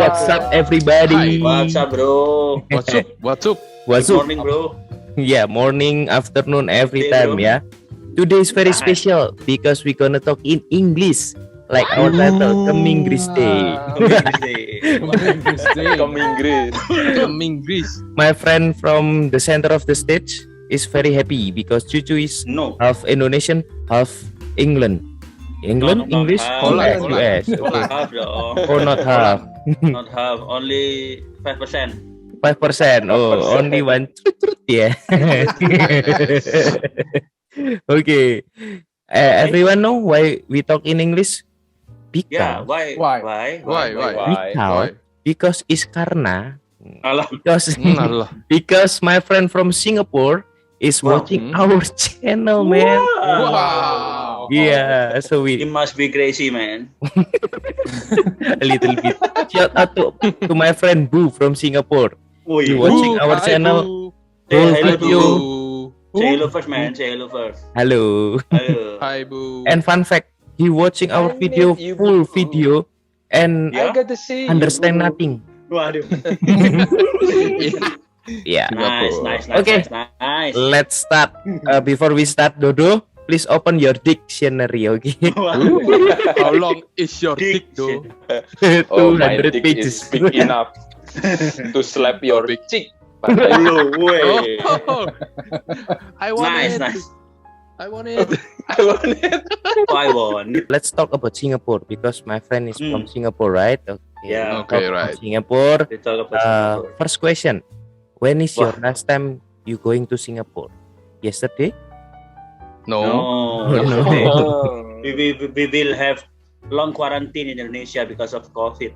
What's up, everybody? What's up, bro? What's up? What's Good up? morning, bro. Yeah, morning, afternoon, every Hey, time. bro. Yeah. Today is very Nice. special because we're gonna talk in English, like our title, Keminggris Day. Keminggris. My friend from the center of the stage is very happy because Cucu is No. half Indonesian, half England. Not England, English, half. US, Holland. US. Not Okay. half, dong. Oh, not half. Not half. Only 5%. 5%. Oh, only one. Yeah. Okay. Everyone know why we talk in English? Yeah. Because Why? because it's karena Alah. because my friend from Singapore is Wow. watching our channel, man. Wow. Yeah, so He we must be crazy, man. a little bit. Shout out to my friend Boo from Singapore. Oh, You yeah. watching our channel? Say Whole hello to video. Boo. Say hello first, man. Say hello first. Hello. Hello. Hi, Boo. And fun fact, he watching our I video, need you, full Boo. video, and Yeah. I got to see understand you, nothing. Waduh. Yeah. Nice. Okay. Nice. Let's start. Before we start, Dodo, please open your dictionary, okay? How long is your dick, though? Oh, my 200 dick pages. is big enough to slap your Big. cheek. Hello, way. Oh, I want Nice, it. nice. I want it. I want it. I won. Let's talk about Singapore because my friend is from Singapore, right? Okay. Yeah. Okay, Talk about right. Singapore. We talk about Singapore. First question. When is your Wah. last time you going to Singapore? Yesterday? No. No. We will have long quarantine in Indonesia because of COVID.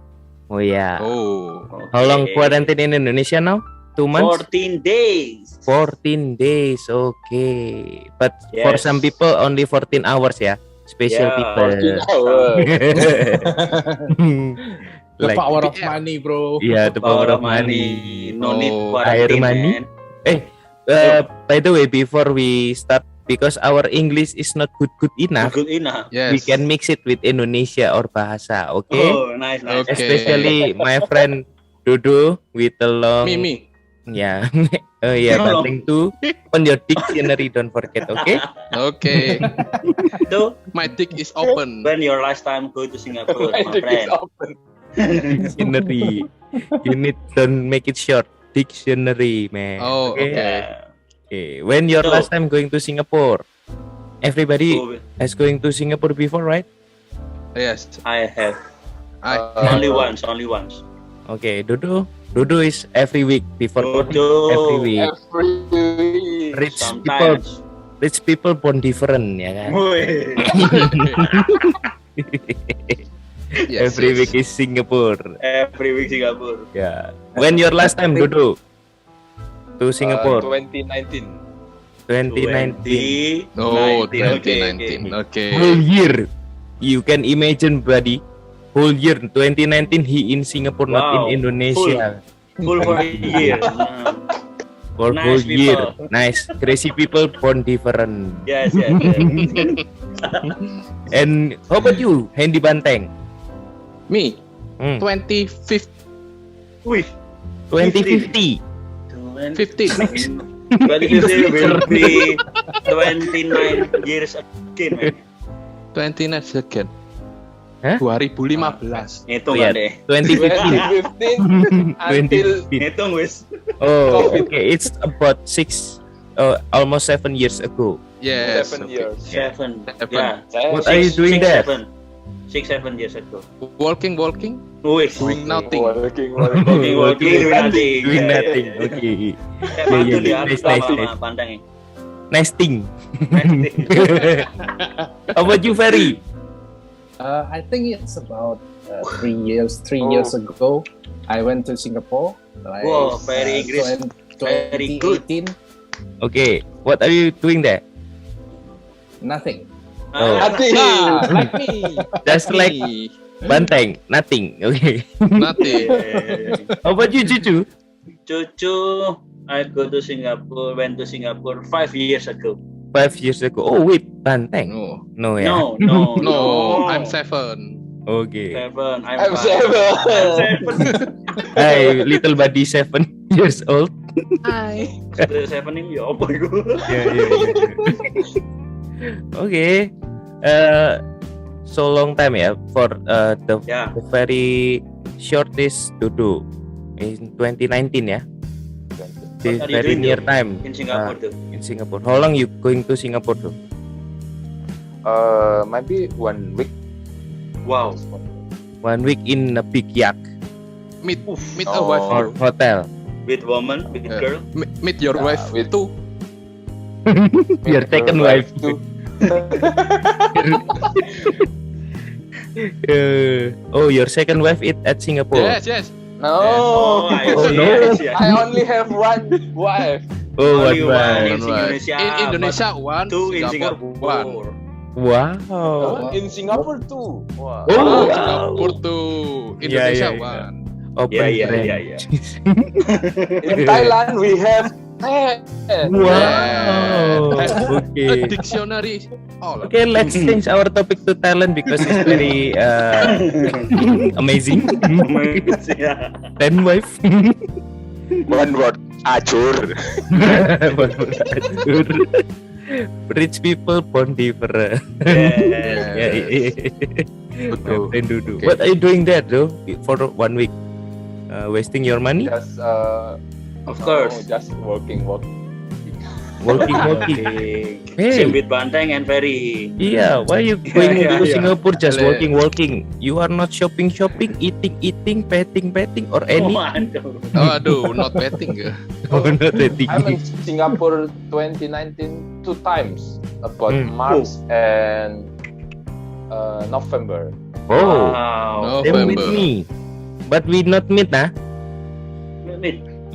Oh yeah. Oh. How long Okay. quarantine in Indonesia now? 2 months? 14 days. 14 days. Okay. But for Yes. some people only 14 hours ya. Special Yeah, people. 14 hours. The Like, power of money, bro. yeah, the power of money. No need Oh, air quarantine, money. man. By the way, before we start, because our English is not good enough, Good enough. Yes. we can mix it with Indonesia or bahasa, okay? Oh, nice. Okay. Especially my friend Dodo with the long, Me. yeah, oh yeah, Long. nothing to on your dictionary. Don't forget, okay? Okay. So, My dick is open. when your last time go to Singapore, My my dick is friend? open. Dictionary. You need don't make it short. Dictionary, man. Oh, okay. okay. Okay. When your So- last time going to Singapore? Everybody Oh, has going to Singapore before, right? Yes. I have I. only once. Okay, Dodo is every week before Dodo. every week. Every Rich Sometimes. people born different, ya kan? Woi. Yes, Every yes. week is Singapore. Every week Singapore. Yeah. When your last time, Dodo, to Singapore? 2019. 2019. Oh, 2019. 2019. Okay. Whole year. You can imagine, buddy. Whole year 2019 he in Singapore, not Wow. in Indonesia. Full for a year. For Nice whole year. people. Nice. Crazy people born different. Yes. And how about you, Handy Banteng? Me. Hmm. 25. Wih. 2050. 50. 2050 will be 29 years again, man. 29 second. Hah? 2015. Hitung Oh, kan yeah. deh. 2015. 2015 until 2015. Hitung wis. Oh, COVID. okay. It's about almost 7 years ago. Yes. 7 okay. years. Seven. Seven. Yeah. What are you doing there? 6-7 years ago. Walking. Wih. Doing nothing. Walking. Doing nothing. Doing nothing. Okay. Kayak pantun yeah. ya. Nice. Lama-lama pandangnya. Nice thing. How about you, Ferry? I think it's about 3 years. 3 Oh. years ago, I went to Singapore. Like, Wow, very English. Very good. 2018, Okay. What are you doing there? nothing. Oh. Nothing. Like me. Just like Me. Banteng, nothing. Okay. Nothing. How about you, Cucu? Cucu, I went to Singapore 5 years ago. 5 years ago. Oh wait, Banteng. No. No ya. No. No. I'm 7. Okay. 7. I'm I'm 5. 7. I'm 7. Hi, little buddy 7 years old. Hi. Sudah 7 ini ya apa itu? Yeah. Okay. So long time ya for the Ya, very shortest Dodo in 2019 ya. The What are you very doing, near though? time in Singapore tuh. in Singapore. How long you going to Singapore though? Maybe 1 week. Wow. 1 week in a big yacht Meet a Oh. wife. or hotel. With woman, with Yeah. girl. Meet your Yeah, wife with- too. Your second wife. too. Oh, your second wife is at Singapore. Yes. No. Oh, I Oh, see, no. I see. I only have 1 wife. Oh, Only what one wife? in Indonesia. In Indonesia one, Two in Singapore Singapore. one. Wow. In Singapore too. Wow. Oh, wow. Singapore two, Yeah, Indonesia yeah. one. Open Yeah. branch. In Thailand we have 10. Wow. A Okay. dictionary. All. Okay, let's change our topic to Thailand because it's very amazing. Yeah. 10 wife. One word. Acur. Rich people born different. Yeah. Betul. Then do. Okay. What are you doing there though for 1 week? Wasting your money? Just Of course. just working. Working. Hey. Same with Banteng and Ferry. Yeah, why you going Yeah, to yeah. Singapore just Ale. working? You are not shopping, eating, petting, or any? Oh, aduh. Oh, aduh, not betting ya. Oh, not petting. I'm in Singapore 2019 2 times, about March and November. Oh, Wow. same with November. me. But we not meet, nah?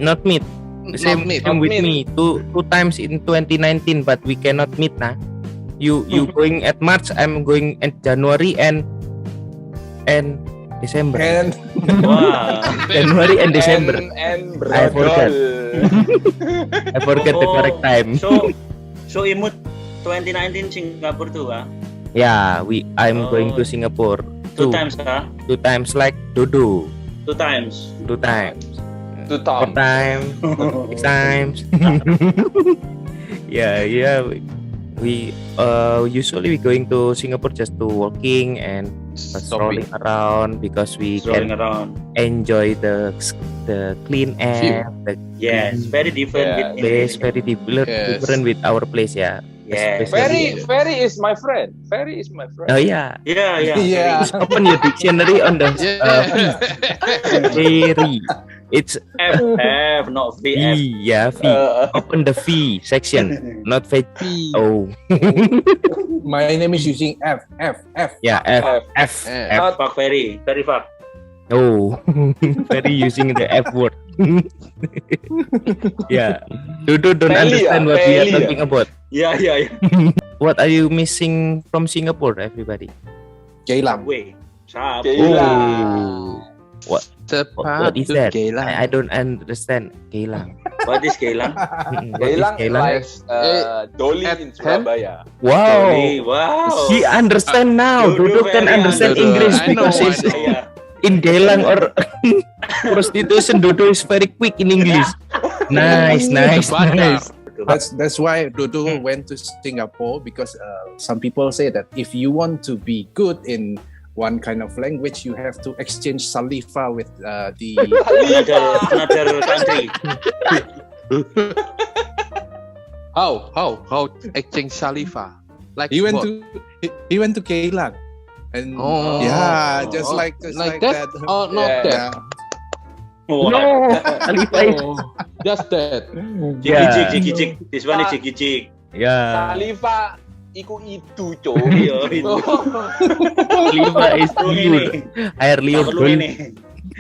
Not meet. Same, Not meet. same with Not me. Two times in 2019, but we cannot meet, nah? You going at March, I'm going at January and December. And Wow. January and December. And I forgot. I forget the Oh, correct time. So imut 2019 Singapore tuh, Yeah, I'm going to Oh. Singapore Two times, ah? 2 times like Dodo. 2 times. 2 times. 2 4 times. times. 6 times. Yeah. We usually we going to Singapore just to walking and strolling around because we Strolling can around. enjoy the clean air, the Yes, very different Yeah. with place, very different with our place, yeah. Yes. Ferry is my friend. Ferry is my friend. Oh yeah. Yeah. yeah, Open your dictionary on the Yeah. very. It's F, not V, VF. yeah, V. Open the V section, not V. Oh, my name is using F. yeah, F. F. Fuck Ferry, very fuck. Oh, very using the F word. Yeah, Dodo don't Peli, understand what we are peli. talking about. Yeah. What are you missing from Singapore, everybody? Geylang. Wait, sharp. Geylang. What is that? I don't understand. Geylang. What is Geylang? What is Geylang Geylang? like Dolly at in Surabaya. Wow. Wow. He understand now. Dodo Dodo can very understand understand. English I know, because I he's know. Yeah. in Geylang or prostitution. Dodo is very quick in English. Nice. That's why Dodo went to Singapore because some people say that if you want to be good in one kind of language, you have to exchange saliva with the. Another country. How exchange saliva? Like He went what? to Geylang, and Oh. yeah, just Oh, like like that. that? Oh, not Yeah. that. Oh, No, Saliva is Oh, just that. Jiki-jik. This one is jiki-jik. yeah. Saliva iku itu, cok. Iya, itu. Saliva is Lu liur. ini. Air liur Perlu dulu. ini.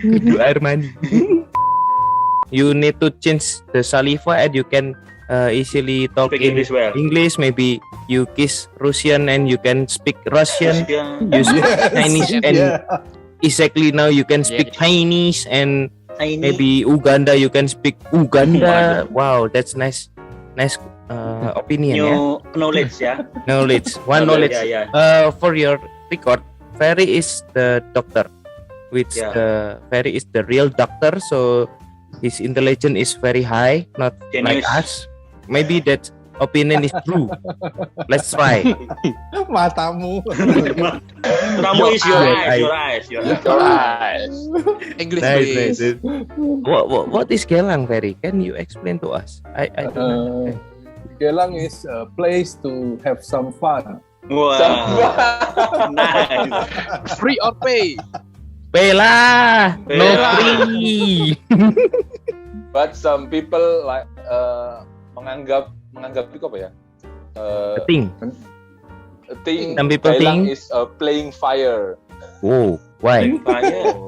Itu air mani. You need to change the saliva and you can easily talk Speak in English well. English. Maybe you kiss Russian and you can speak Russian. You speak Chinese and exactly now you can speak Chinese and maybe Uganda you can speak Uganda. Wow, that's nice opinion, New knowledge ya. Knowledge. One knowledge. Ya. For your record, Ferry is the doctor, which Ferry is the real doctor, so his intelligence is very high, not like Genius. us. Maybe that opinion is true. Let's try. Matamu. Kamu is your eyes. Right. English Nice. please. What is Gelang, Ferry? Can you explain to us? I don't know. Gelang is a place to have some fun. Wah, nice. Free or pay? Pay lah, no Pay lah. free. But some people like menganggap itu apa ya? The thing. Think Some people Thailand think- is playing fire. Whoa, why? Fire.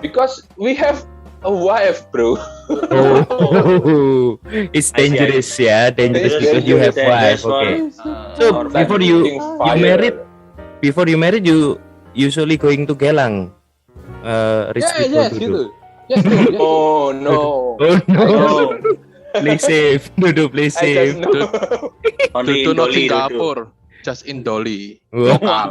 Because we have a wife, bro. Oh, it's dangerous, yeah. Dangerous because you have wife. Okay. So Or before Playing fire. you married, you usually going to Gelang. Rich people Yes, to do. gitu. Yes, bro, yes. Oh no. Oh no, Oh, play safe, Dudu, play I safe. don't know. only Dudu in not Dolly. Dudu. Singapore, just in Dolly. Wow.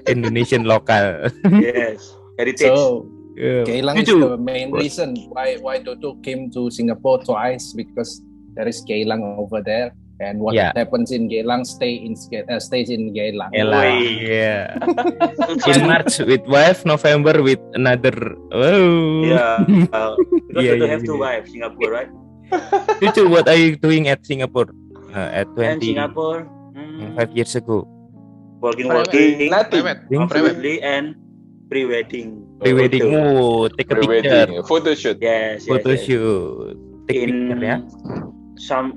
Indonesian local. Yes, heritage. So Yeah. Geylang is Cucu. the main reason why Dodo came to Singapore twice, because there is Geylang over there, and what Yeah. happens in Geylang stays in Geylang. Elah, Wih. yeah. In March with wife, November with another. Oh. Yeah. Because Yeah, you yeah, have to yeah. wife Singapore, right? Cucu, what are you doing at Singapore? At And 20, Singapore, 5 years ago. working, Nothing. absolutely, and pre-wedding. Pre-wedding. Photo. Oh, take a picture. Pre-wedding, photo shoot. Yes, yes, Photo yes. shoot. Take In picture, ya. some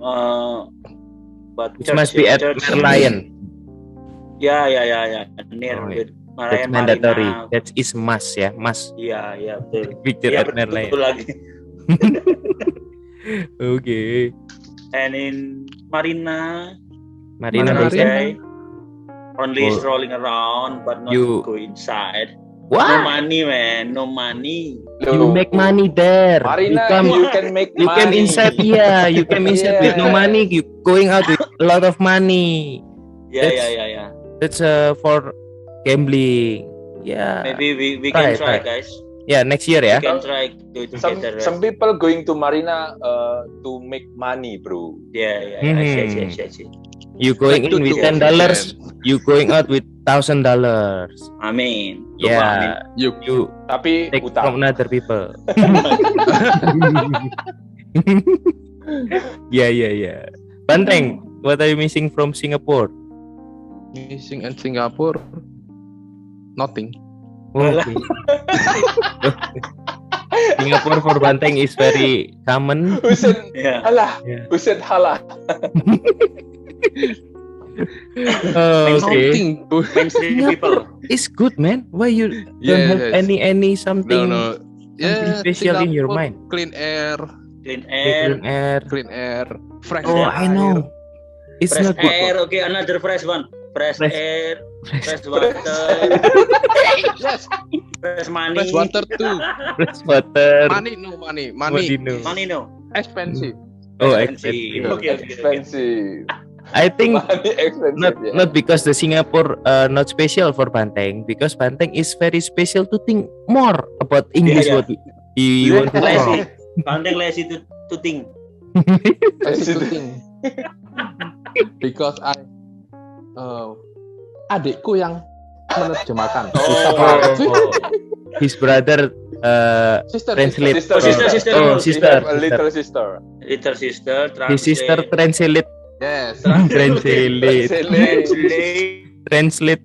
but Which must be at Merlion. Yeah. Near Oh, with That's Merlion mandatory. Marina. That is must, ya. Must. Iya, betul. Take picture Iya, at Merlion. betul lagi. Okay. And in Marina, Marina Marina. Bay Sands. okay, only Oh. strolling around, but not You- go inside. No What? money, man. No money. You make money there. Marina, You you can make You came money. inside, yeah. You came inside with no Yeah. money. You going out with a lot of money. Yeah. That's for gambling. Yeah. Maybe we can try, Right. guys. Yeah, next year ya. We can try to together. Some people going to Marina to make money, bro. Yeah. Mhm. I see. You going in with $10, you going out with $1,000. Amin. Yeah, You you Tapi take utang. from other people. Yeah. Banteng, what are you missing from Singapore? missing in Singapore, nothing. Okay. Singapore for Banteng is very common. Who said Yeah. halah? Yeah. Who said halah? Oh, okay. Nothing. Mainstream people. It's good, man. Why you don't Yes, have yes. any something No. Yeah, special in your Singapore, mind? Clean air, Clean Clean air. air. fresh Oh, air. I know. It's Fresh not good. air. Okay, another fresh one. Fresh Fresh- air. Fresh water. Yes, Fresh money. fresh water too. Fresh water. Money no money. Modino. Money no. Expensive. Oh, Expensive. expensive. Okay. Expensive. I think Money expensive. yeah. not because the Singapore not special for Banteng, because Banteng is very special to think more about English. Yeah. What you want to Lazy. talk. Pandang lazy to think. That's the thing. Because adikku yang menerjemahkan. His brother Sister. translate. Oh, sister. Oh, She sister. have a little sister. Little sister. His sister translate. Yes. Translate. Translate.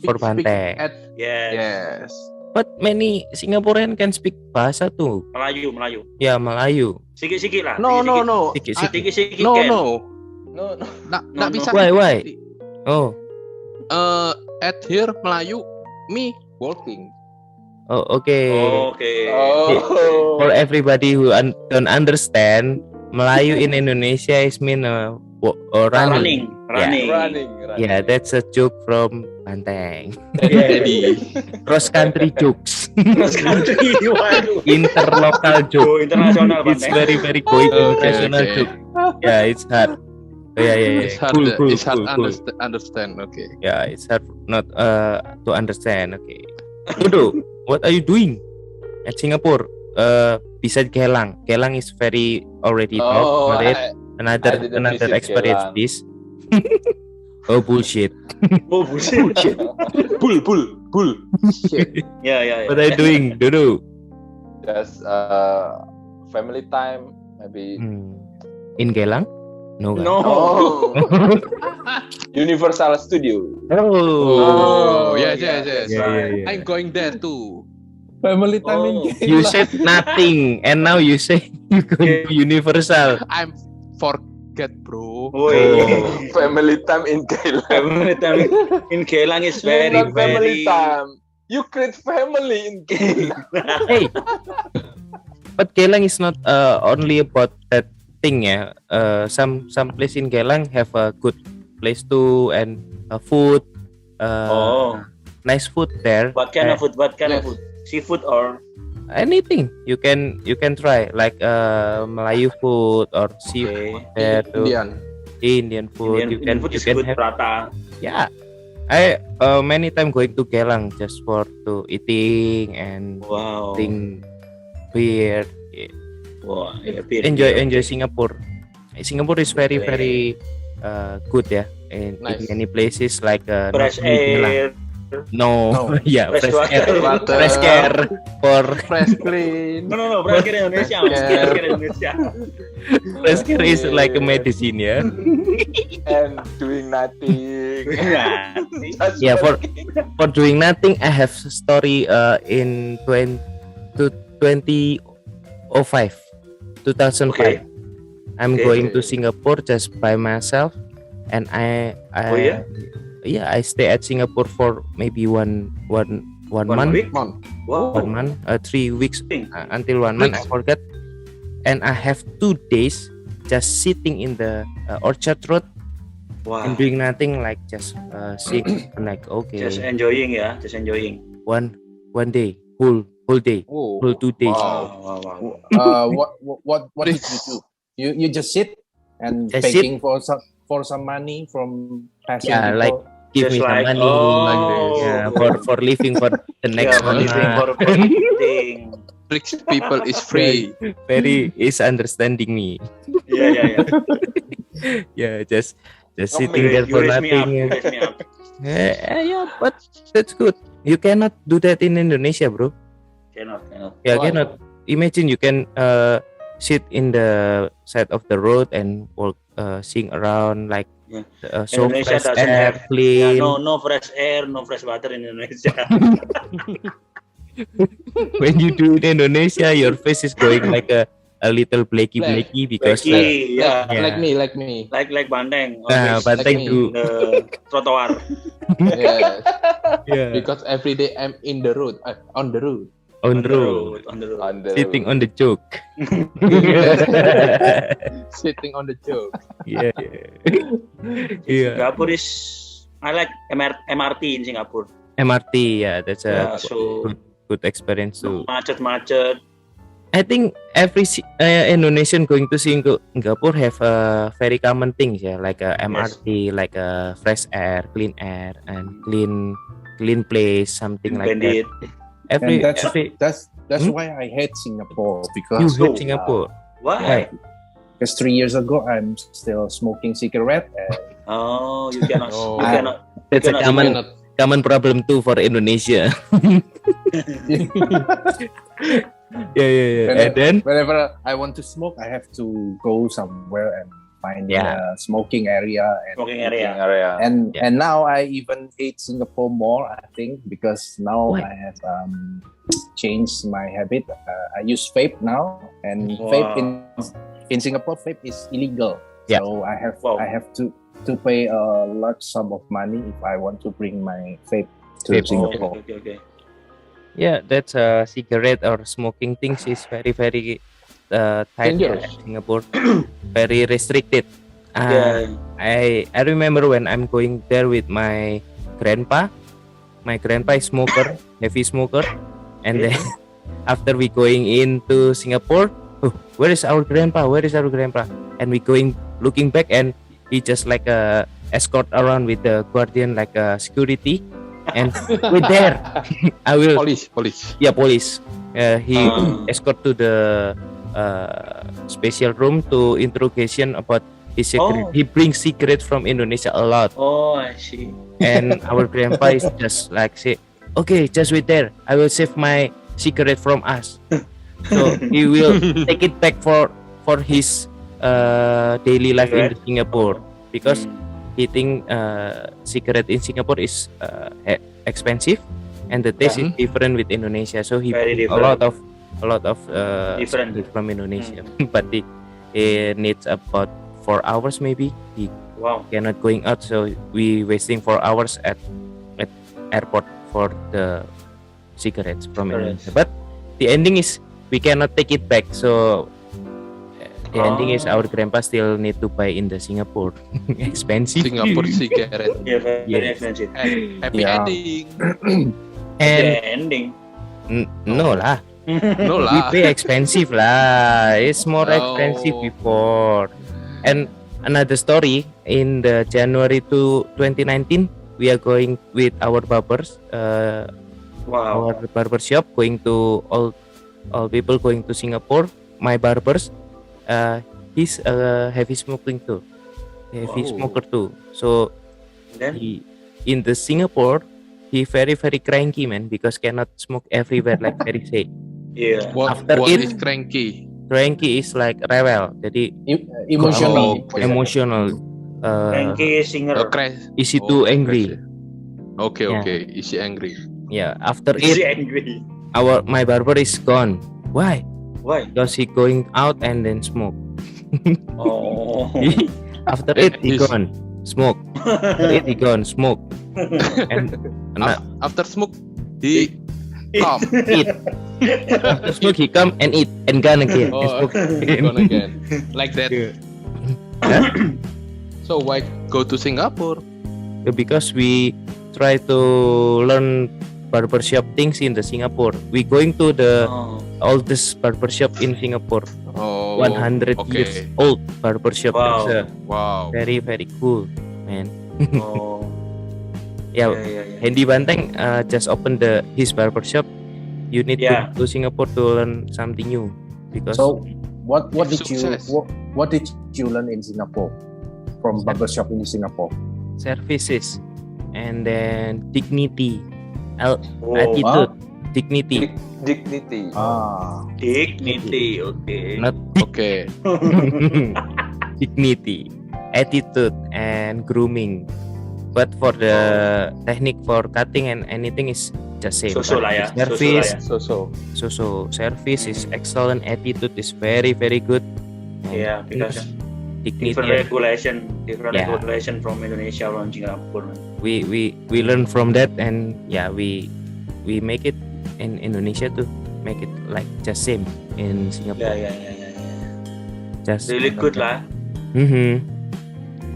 For Speak Banteng. at- Yes. Yes. But many Singaporean can speak bahasa tuh. Melayu. Ya, Melayu. Sikit-sikit lah. No. Sikit-sikit. Sikit-sikit No, kan. no. No. Nggak No. bisa. Why? Oh, At here Melayu, me working. okay. Okay. Oh. For everybody who don't understand, Melayu in Indonesia is mean running. Running. Yeah, that's a joke from Banteng. Jadi Cross country jokes, Cross country. Waduh. interlocal joke. Go internasional It's Banteng. very going international okay. joke. Yeah, it's hard. Yeah. It's hard. It's hard understand. Okay. Yeah, it's hard not to understand. Okay. Dodo, what are you doing at Singapore? Besides Kelang. Kelang is very already talked about it. Another visit experience Kelang. this. Oh bullshit. Oh bullshit. Bull. Shit. Yeah. What are you doing, Dodo? Just family time, maybe. In Kelang? No. Kan? No. Oh, Universal Studio. Oh. Yes. Yeah. I'm going there too. Family time in Oh. You said nothing, and now you say you go to Universal. I'm forget, bro. Woi. Family time in Kelang. Family time in Kelang is very Not family very. time. You create family in Kelang. Hey, but Kelang is not only about that thing, yeah. Some place in Kelang have a good place too, and food. Nice food there. What kind of food? What kind Yes. of food? Seafood or Anything you can try, like Melayu food or seafood there too. Indian food. Indian food is you can good. have. Prata. Yeah, I many time going to Kelang just for to eating and Wow. drink beer. Yeah. Wow. Yeah, beer. Enjoy Singapore. Singapore is very Okay. good, yeah. In Nice. many places like Fresh not only Kelang. air. No, yeah, Fresh fresh air. water. Fresh air for Fresh clean. No. Fresh air Indonesia. Mas. Fresh air Indonesia. fresh air is like a medicine, yeah. And doing nothing. Yeah. Just Yeah, for working. doing nothing, I have a story in 2005. Okay. I'm Okay. going to Singapore just by myself, and I Oh, yeah? I stay at Singapore for maybe one One month, week. Come on. Wow. 1 month, 3 weeks Thing. until 1 month. I forgot, and I have 2 days just sitting in the Orchard Road Wow. and doing nothing, like just sing. I'm like, okay, Just enjoying ya. Just enjoying. one day, whole day, Oh. whole 2 days. Wow. What did you do? You just sit and Just begging for some money from passing Yeah, people. like give Just me like, some money, like this. yeah, for living for the next Yeah, for month. living for eating. Rich people is free. Very is understanding me. Yeah. Yeah, just Oh, sitting there you for raise me up. nothing. You raise me up. Yeah, but that's good. You cannot do that in Indonesia, bro. Cannot. Yeah, Why? cannot. Imagine you can sit in the side of the road and walk, sing around like Yeah. so Indonesia fresh doesn't air, have- clean. Yeah, no fresh air, no fresh water in Indonesia. When you do in Indonesia, your face is going like a little blacky Black. because Blacky, yeah. Yeah. Like me. Like Bandeng. nah, Always but thank me. you. the trotoar. Yes. Yeah, Because every day I'm in the road, on the road. on the road, On the road. On the sitting road. on the joke. Sitting on the joke. Yeah. Yeah. Singapore is. I like MRT in Singapore. MRT, yeah, that's Yeah, a so good experience too. macet. I think every Indonesian going to Singapore have a very common things, yeah, like a MRT, like a fresh air, and clean place, something like Bandit. that. Every And that's Hmm? why I hate Singapore, you because hate Singapore. Why? because 3 years ago I'm still smoking cigarette, and Oh, you cannot. Oh. You cannot. That's a cannot- common problem too for Indonesia. Yeah. And then whenever I want to smoke, I have to go somewhere and find Yeah. a smoking area, Smoking Working area. area. and Yeah. and now I even hate Singapore more, I think, because now Why? I have changed my habit. I use vape now, and Wow. vape in Singapore, vape is illegal. Yeah. So I Wow. have to pay a large sum of money if I want to bring my vape to Vape. Oh, Singapore. okay. yeah, that's cigarette or smoking things is very tight in Dangerous. Singapore. Very restricted. Yeah. I remember when I'm going there with my grandpa. My grandpa is smoker, heavy smoker, and Okay. then after we going into Singapore, oh, where is our grandpa? And we going looking back, and he just like escort around with the guardian like security, and with there I will Police. police. He escort to the special room to interrogation about his secret. Oh. He brings secret from Indonesia a lot, Oh, I see. and our grandpa is just like say, okay, just wait there. I will save my secret from us. So he will take it back for his daily life in Singapore, because he think cigarette in Singapore is expensive and the taste is different with Indonesia. So he Very bring a lot of Different. cigarette from Indonesia, but he needs about 4 hours maybe. He Wow. cannot going out, so we wasting 4 hours at airport for the cigarettes from Indonesia. But the ending is we cannot take it back. So the ending is our grandpa still need to buy in the Singapore. Expensive. Singapore cigarette. Yeah, very Yes. expensive. And happy Yeah. ending. And The ending. no lah, No we lah. pay expensive lah. It's more Oh. expensive before. And another story, in the January to 2019, we are going with our barbers. Wow. Our barber shop going to all people going to Singapore. My barbers, he's heavy smoking too, heavy Wow. smoker too. So Then he in the Singapore, he very cranky man, because cannot smoke everywhere like very say. yeah. What After it- is cranky? Cranky is like rebel, jadi Emotional. Oh, okay. emotional, Frankie singer. Crash. easy to angry. Okay, Yeah. okay. Is she angry? Yeah, after Is he it, angry? my barber is gone. Why? Why? Because he going out and then smoke. Oh. After it, he He's- gone smoke. After it, he gone smoke. And After smoke, he come. eat. After smoke, he come and eat and gone again. And Oh, smoke again. gone again. Like that. Yeah. So why go to Singapore? Because we try to learn barbershop things in the Singapore. We going to the Oh. oldest barbershop in Singapore. Oh, 100 okay. years old barbershop. Wow. It's Wow. very cool, man. Oh. Yeah, Yeah. Hendy Banteng just opened his barbershop. You need Yeah. to Singapore to learn something new, because So what did Success. what did you learn in Singapore from barbershop in Singapore? services and then dignity, Oh. attitude, dignity, Dignity. Dignity. Okay. not Okay. dignity, attitude, and grooming. But for the technique for cutting and anything is just same. So-so But lah ya, Service, so-so lah ya. So. service is excellent. Attitude is very good. And Yeah, because dignity. different and regulation from Indonesia, from Singapore. we learn from that, and yeah, we make it in Indonesia to make it like just same in Singapore. Yeah. Just Really good lah.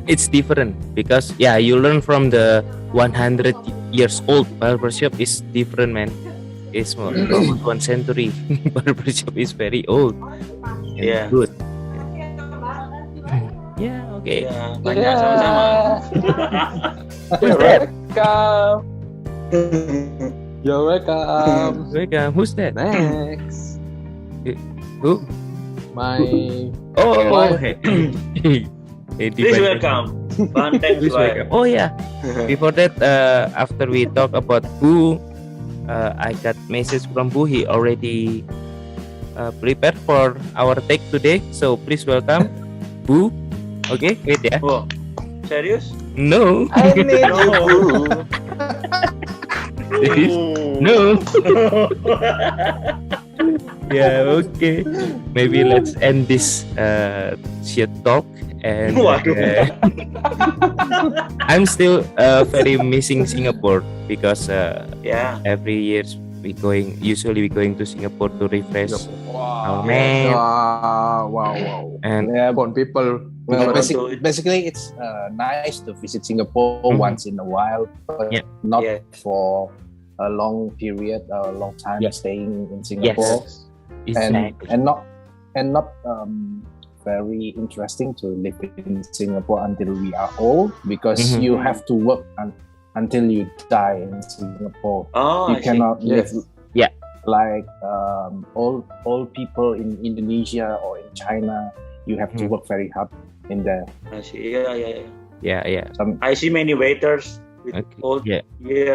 It's different because you learn from the 100 years old barbershop is different, man. It's more almost 1 century. Barbershop is very old. And Yeah. good. Yeah, okay. Yeah, banyak sama-sama. You're welcome. You're welcome. Welcome. Who's that? Next. Who? My. Oh, hey. Please welcome. Banteng Please Suai. welcome. Oh yeah. Before that, after we talk about Boo, I got message from Boo. He already prepared for our take today. So please welcome Boo. Okay, wait ya. Oh, serius? No. I need you. No. Yeah, okay. Maybe let's end this shit talk. And Waduh. I'm still very missing Singapore because Yeah. every year usually we going to Singapore to refresh our Wow. mind Wow. and Yeah, Upon people. well, So basically, it's nice to visit Singapore once in a while, but Yeah. not Yeah. for a long period, a long time Yeah. staying in Singapore, it's and nice. and not very interesting to live in Singapore until we are old because Mhm. you have to work until you die in Singapore. Oh, You I see. cannot live Yeah. like old people in Indonesia or in China. You have to Mhm. work very hard in there. I see. Yeah. Yeah. I see many waiters with Okay. old Yeah.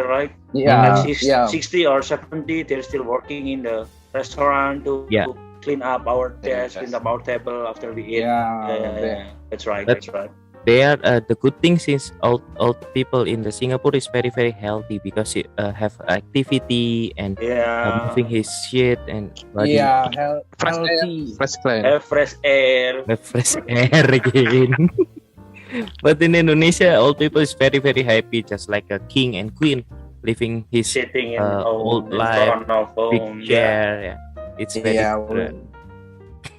right? Yeah, Like yeah. 60 or 70, they're still working in the restaurant to Yeah. clean up our desk, Yes. clean up our table after we eat. Yeah, Yeah. That's right. But- That's right. They are the good thing since old people in the Singapore is very very healthy because he have activity and Yeah. moving his shit and body. yeah, Fresh air. healthy. Fresh clean. Have fresh air. The fresh air again. But in Indonesia, old people is very very happy, just like a king and queen living his Sitting in old home, in life, front of big home. chair. Yeah, it's very Yeah, different.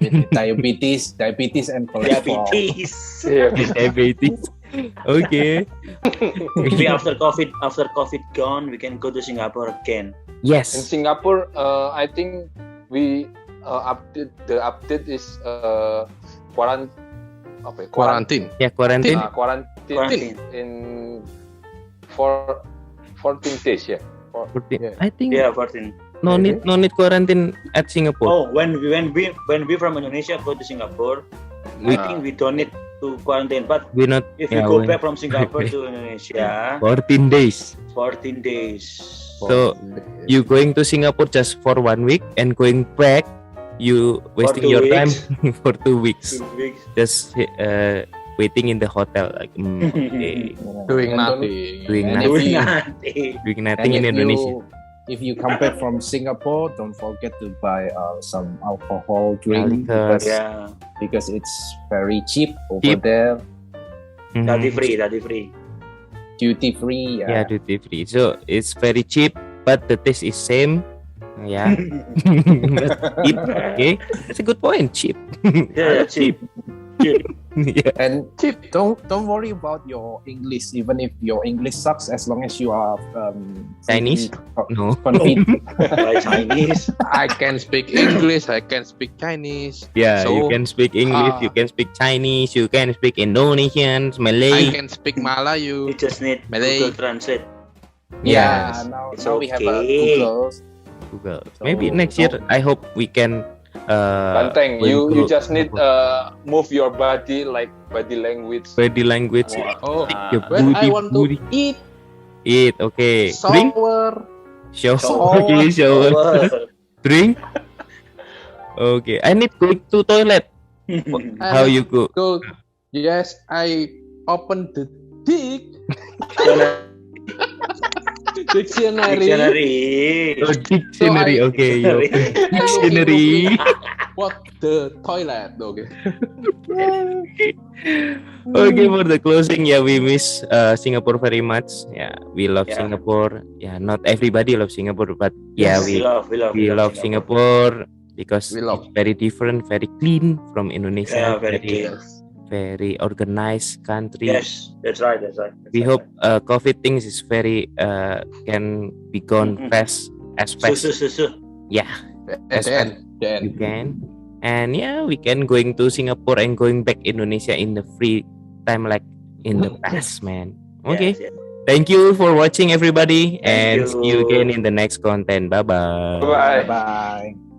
with diabetes and cholesterol. Diabetes. Yeah. Diabetes. Okay. Maybe after COVID gone, we can go to Singapore again. In Yes. Singapore, I think we update is Quarantine. Yeah, quarantine. Quarantine. in 14 days. Yeah. 14. Yeah. I think Yeah, 14. no need quarantine at Singapore. Oh, when we from Indonesia go to Singapore, We- I think we don't need to quarantine. But We not. if yeah, we go we- back from Singapore to Indonesia, 14 days. 14 days. So you going to Singapore just for 1 week and going back, you wasting 2 your time weeks. for 2 weeks. 2 weeks. Just waiting in the hotel like okay, Doing And don't- nothing. Doing And nothing. if Doing you- nothing. doing And nothing in Indonesia. If you come back from Singapore, don't forget to buy some alcohol drink Liquor. because it's very cheap over Cheap. there, Mhm. Duty free. duty free. Yeah, duty free. So it's very cheap, but the taste is same. Yeah, but cheap. Okay, that's a good point. Cheap. Yeah, cheap. Cheap. Yeah. And don't worry about your English, even if your English sucks, as long as you are Chinese? No. confident. Like Chinese. I can speak English. I can speak Chinese. Yeah, you So, can speak English, you can speak Chinese, you can speak Indonesian, I Malay. can speak You Malayu. just need Malay. Google Translate. Yeah, Yes. now It's we have a okay. Google. Google. So- Maybe next year, I hope we can. Banteng, going you to just need move your body like body language. body language. Oh, Your when I booty, want to booty. eat Eat, okay. Drink, sour, shower. Shower. Okay, shower. Shower. Drink. Okay, I need go to toilet. How you go? go. Yes, I open the dick dictionary. Dictionary. Oh, dictionary. So I- Okay, yo. Dictionary. Dictionary. What the toilet? Okay. Okay, for the closing, yeah, we miss Singapore very much. Yeah, we love Yeah. Singapore. Yeah, not everybody loves Singapore, but yeah, we love Singapore because We love. it's very different, very clean from Indonesia. Yeah, very clean. very organized country. Yes, that's right. We hope COVID things is very can be gone Mhm. fast as fast. Susu. Yeah, And then you can. And yeah, we can going to Singapore and going back Indonesia in the free time like in the past, man. Okay. Yes, yes. Thank you for watching everybody and Thank see you you. again in the next content. Bye bye. Bye. Bye.